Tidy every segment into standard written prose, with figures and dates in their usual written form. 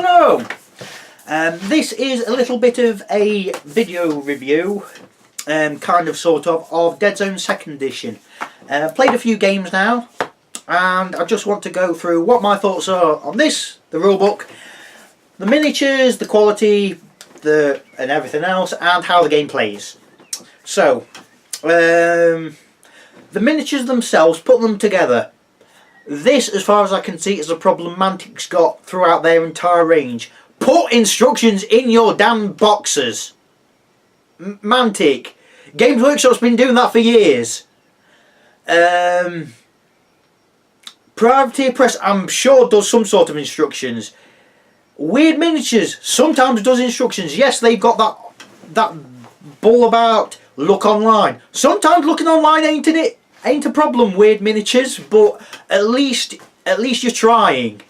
Hello! This is a little bit of a video review, kind of sort of Deadzone 2nd edition. Played a few games now, and I just want to go through what my thoughts are on this, the rulebook, the miniatures, the quality, and everything else, and how the game plays. So, the miniatures themselves, put them together. This, as far as I can see, is a problem Mantic's got throughout their entire range. Put instructions in your damn boxes. Mantic. Games Workshop's been doing that for years. Privateer Press, I'm sure, does some sort of instructions. Weird Miniatures sometimes does instructions. Yes, they've got that bull about look online. Sometimes looking online ain't a problem, Weird Miniatures, but at least you're trying.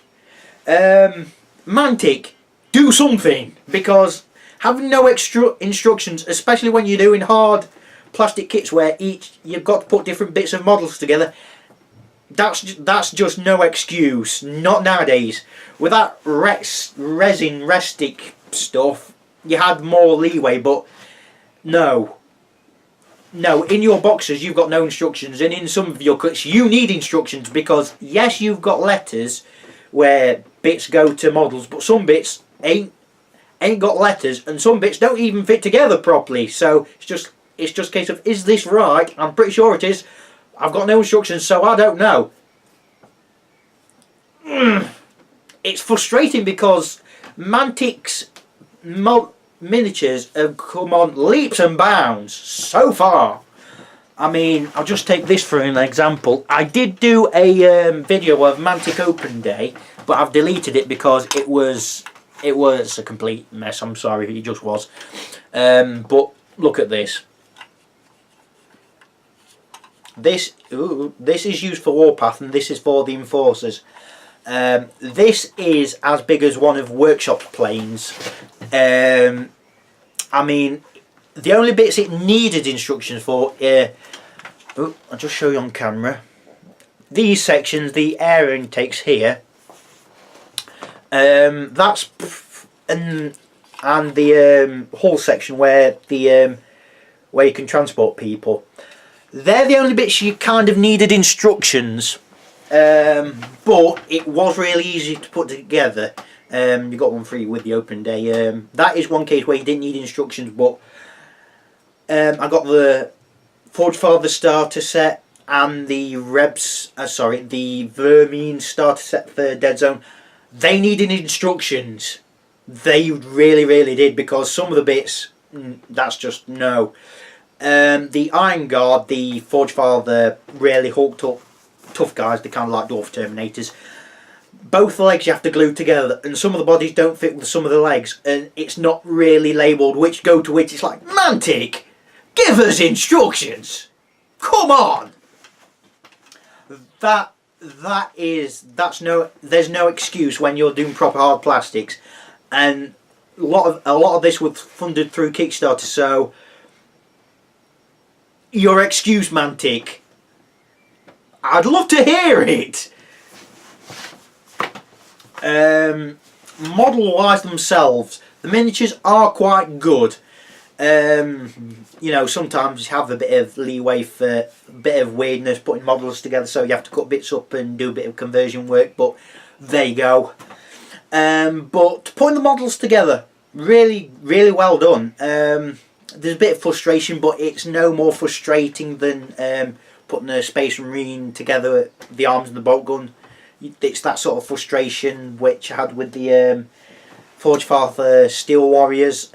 Mantic, do something, because having no extra instructions, especially when you're doing hard plastic kits where you've got to put different bits of models together, that's just no excuse. Not nowadays. With that resin restic stuff, you had more leeway, but no, in your boxes you've got no instructions, and in some of your kits you need instructions, because yes, you've got letters where bits go to models, but some bits ain't got letters, and some bits don't even fit together properly. So it's just a case of, is this right? I'm pretty sure it is. I've got no instructions, so I don't know. It's frustrating because Mantic's miniatures have come on leaps and bounds so far. I mean, I'll just take this for an example. I did do a video of Mantic Open Day, but I've deleted it because it was a complete mess. I'm sorry, it just was. But look at this. This is used for Warpath, and this is for the Enforcers. This is as big as one of Workshop's planes. I mean, the only bits it needed instructions for, I'll just show you on camera. These sections, the air intakes here, that's and the hull section where you can transport people. They're the only bits you kind of needed instructions, but it was really easy to put together. You got one free with the open day. That is one case where you didn't need instructions, but I got the Forge Father starter set and the the Vermine starter set for Deadzone. They needed instructions. They really did, because some of the bits, that's just no. The Iron Guard, the Forge Father, really hulked up tough guys. They're kind of like Dwarf Terminators. Both legs you have to glue together, and some of the bodies don't fit with some of the legs, and it's not really labelled which go to which. It's like, Mantic, give us instructions! Come on! There's no excuse when you're doing proper hard plastics, and a lot of this was funded through Kickstarter, so your excuse, Mantic, I'd love to hear it. Model wise themselves, the miniatures are quite good. You know, sometimes you have a bit of leeway for a bit of weirdness putting models together, so you have to cut bits up and do a bit of conversion work, but there you go. But putting the models together, really well done. There's a bit of frustration, but it's no more frustrating than putting a Space Marine together, the arms and the bolt gun. It's that sort of frustration which I had with the Forge Father Steel Warriors.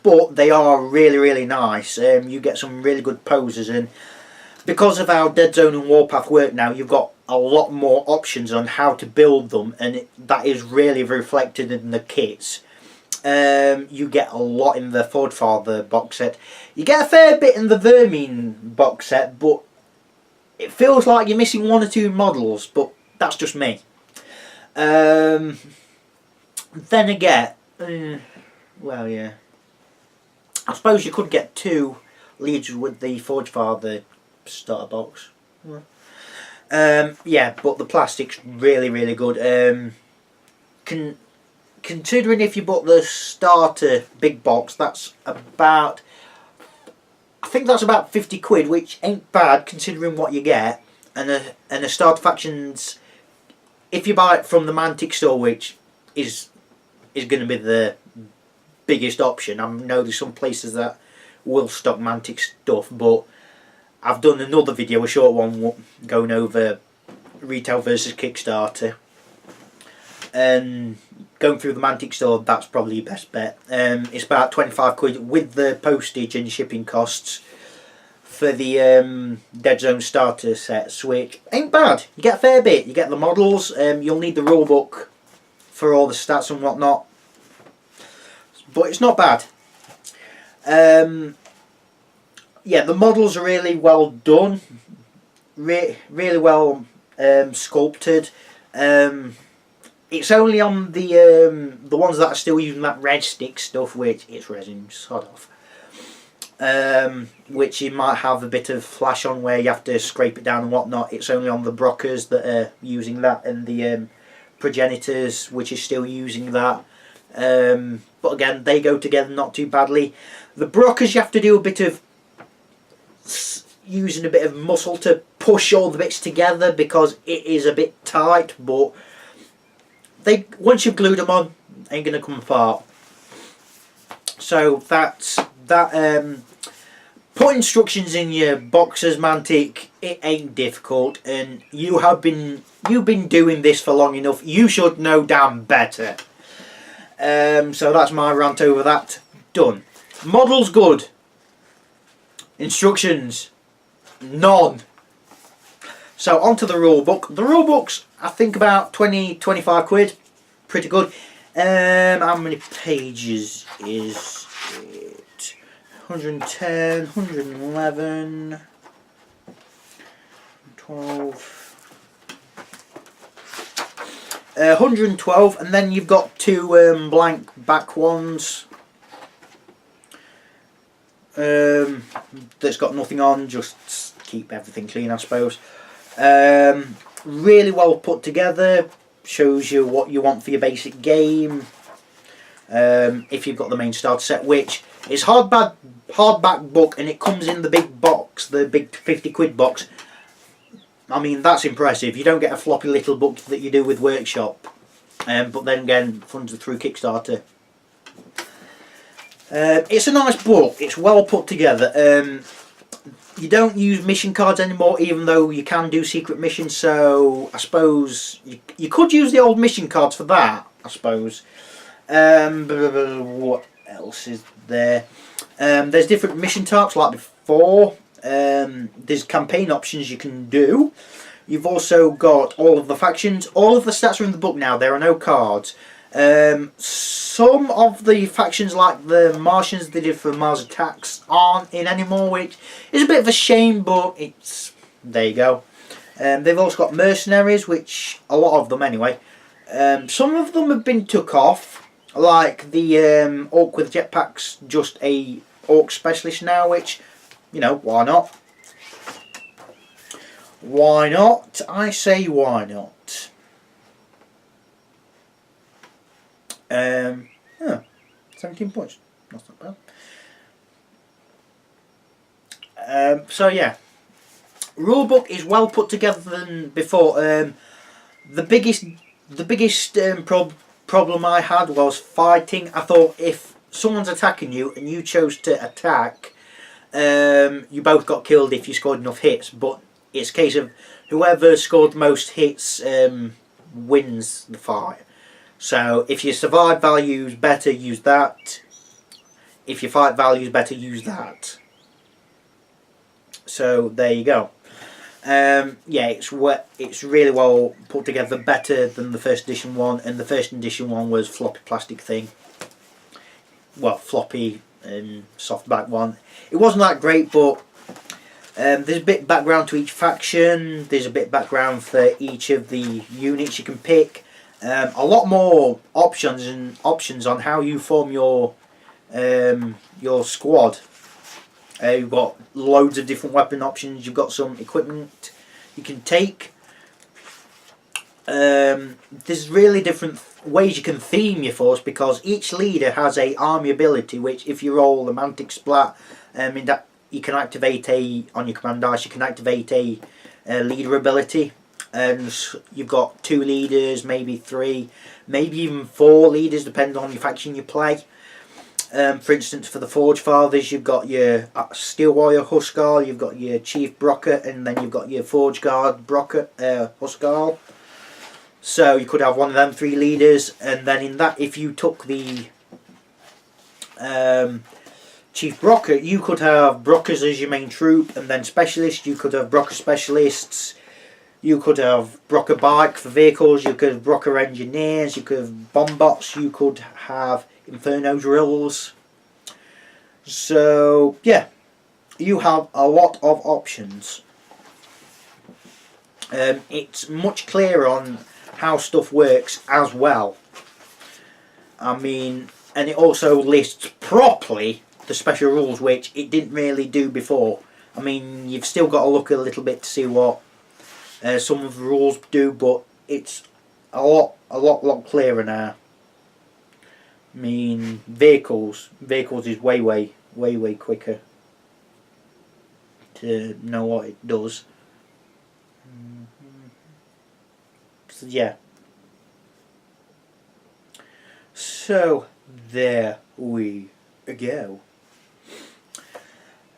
But they are really nice. You get some really good poses, and because of how Deadzone and Warpath work now, you've got a lot more options on how to build them, and that is really reflected in the kits. You get a lot in the Forge Father box set. You get a fair bit in the Vermine box set, but it feels like you're missing one or two models, but that's just me. Then again, well, yeah, I suppose you could get two Legions with the Forge Father starter box. Yeah, but the plastic's really good. considering if you bought the starter big box, that's about, I think that's about 50 quid, which ain't bad considering what you get. And the starter factions, if you buy it from the Mantic store, which is going to be the biggest option. I know there's some places that will stock Mantic stuff, but I've done another video, a short one, going over retail versus Kickstarter, and going through the Mantic store, that's probably your best bet. It's about 25 quid with the postage and shipping costs for the Deadzone starter sets, which ain't bad. You get a fair bit. You get the models, you'll need the rulebook for all the stats and whatnot, but it's not bad. Yeah, the models are really well done, really well sculpted. It's only on the ones that are still using that red stick stuff, which it's resin, sod off. Which you might have a bit of flash on where you have to scrape it down and whatnot. It's only on the Brockers that are using that, and the Progenitors, which is still using that. But again, they go together not too badly. The Brockers, you have to do a bit of using a bit of muscle to push all the bits together because it is a bit tight, but they, once you've glued them on, ain't gonna come apart. So that's that. Put instructions in your boxes, Mantic. It ain't difficult, and you've been doing this for long enough. You should know damn better. So that's my rant over that. Done. Models good. Instructions none. So onto the rule book. The rule book's, I think, about 20-25 quid. Pretty good. How many pages is it? 110, 111, 12, 112, and then you've got two blank back ones. That's got nothing on, just keep everything clean, I suppose. Really well put together, shows you what you want for your basic game. If you've got the main starter set, which is hardback book, and it comes in the big box, the big 50 quid box. I mean, that's impressive. You don't get a floppy little book that you do with Workshop, but then again, funds are through Kickstarter. It's a nice book. It's well put together. You don't use mission cards anymore, even though you can do secret missions. So I suppose you could use the old mission cards for that, I suppose. What else is there? There's different mission types like before. There's campaign options you can do. You've also got all of the factions. All of the stats are in the book now. There are no cards. Some of the factions, like the Martians they did for Mars Attacks, aren't in anymore, which is a bit of a shame, but it's, there you go. They've also got mercenaries, which, a lot of them anyway. Some of them have been took off, like the Orc with jetpacks, just a Orc specialist now, which, you know, why not? Why not? I say why not. 17 points. That's not bad. So yeah, rulebook is well put together than before. The biggest problem I had was fighting. I thought if someone's attacking you and you chose to attack, you both got killed if you scored enough hits. But it's a case of whoever scored the most hits wins the fight. So if your survive value is better, use that. If your fight value is better, use that. So there you go. Yeah, it's really well put together, better than the first edition one, and the first edition one was floppy plastic thing. Well, floppy and softback one. It wasn't that great, but there's a bit background to each faction. There's a bit background for each of the units you can pick. A lot more options on how you form your squad. You've got loads of different weapon options. You've got some equipment you can take. there's really different ways you can theme your force, because each leader has a army ability, which if you roll the Mantic Splat, in that you can activate on your command dice, you can activate a leader ability, and you've got 2 leaders, maybe 3, maybe even 4 leaders, depending on your faction you play. For instance, for the Forge Fathers, you've got your Steel Warrior Huskarl, you've got your Chief Brocket, and then you've got your Forge Guard Brocket Huskarl. So you could have one of them 3 leaders, and then in that, if you took the Chief Brocket, you could have Brockers as your main troop, and then specialists. You could have Brocker specialists. You could have Brocker bike for vehicles. You could have Brocker engineers. You could have bomb bots. You could have Inferno drills. So yeah, you have a lot of options. It's much clearer on how stuff works as well. I mean, and it also lists properly the special rules, which it didn't really do before. I mean, you've still got to look a little bit to see what some of the rules do, but it's a lot clearer now. I mean, vehicles is way quicker to know what it does. So yeah. So there we go.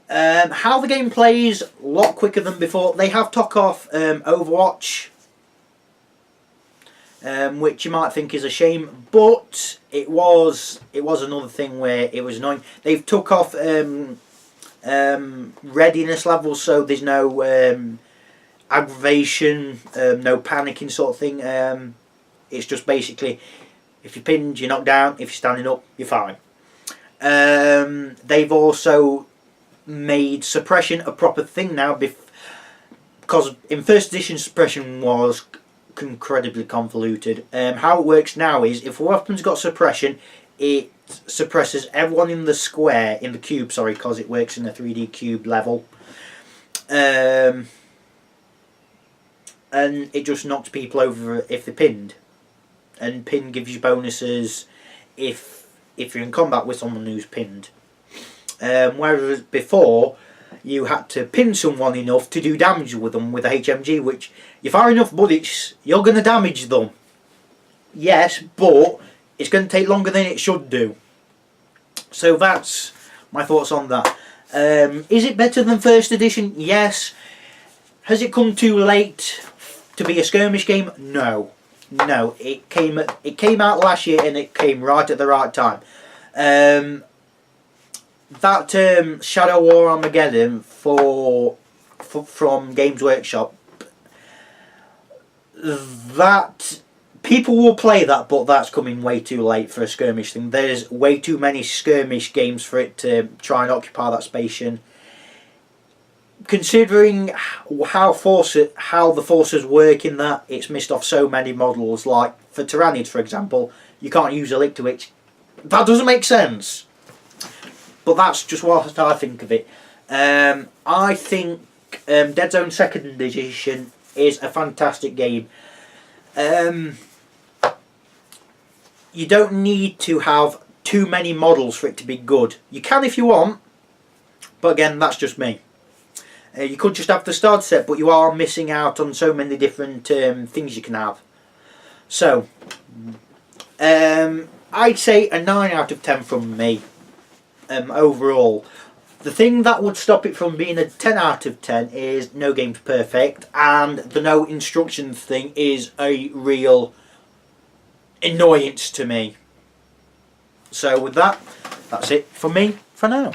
How the game plays, a lot quicker than before. They have took off Overwatch, which you might think is a shame, but it was another thing where it was annoying. They've took off readiness levels, so there's no aggravation, no panicking sort of thing. It's just basically, if you're pinned, you're knocked down. If you're standing up, you're fine. They've also made suppression a proper thing now, because in first edition suppression was incredibly convoluted. How it works now is, if a weapon's got suppression, it suppresses everyone in the square, in the cube, sorry, because it works in a 3D cube level. And it just knocks people over if they're pinned. And pin gives you bonuses if you're in combat with someone who's pinned. Whereas before, you had to pin someone enough to do damage with them with a HMG, which you fire enough bullets, you're going to damage them. Yes, but it's going to take longer than it should do. So that's my thoughts on that. Is it better than first edition? Yes. Has it come too late to be a skirmish game? No. No, it came out last year, and it came right at the right time. That Shadow War Armageddon from Games Workshop, that people will play that, but that's coming way too late for a skirmish thing. There's way too many skirmish games for it to try and occupy that space in. Considering how the forces work in that, it's missed off so many models. Like for Tyrannids, for example, you can't use Elictowitch. That doesn't make sense. But that's just what I think of it. I think Deadzone 2nd Edition is a fantastic game. You don't need to have too many models for it to be good. You can if you want, but again, that's just me. You could just have the starter set, but you are missing out on so many different things you can have. So, I'd say a 9 out of 10 from me. Overall, the thing that would stop it from being a 10 out of 10 is no game's perfect, and the no instructions thing is a real annoyance to me. So with that, that's it for me for now.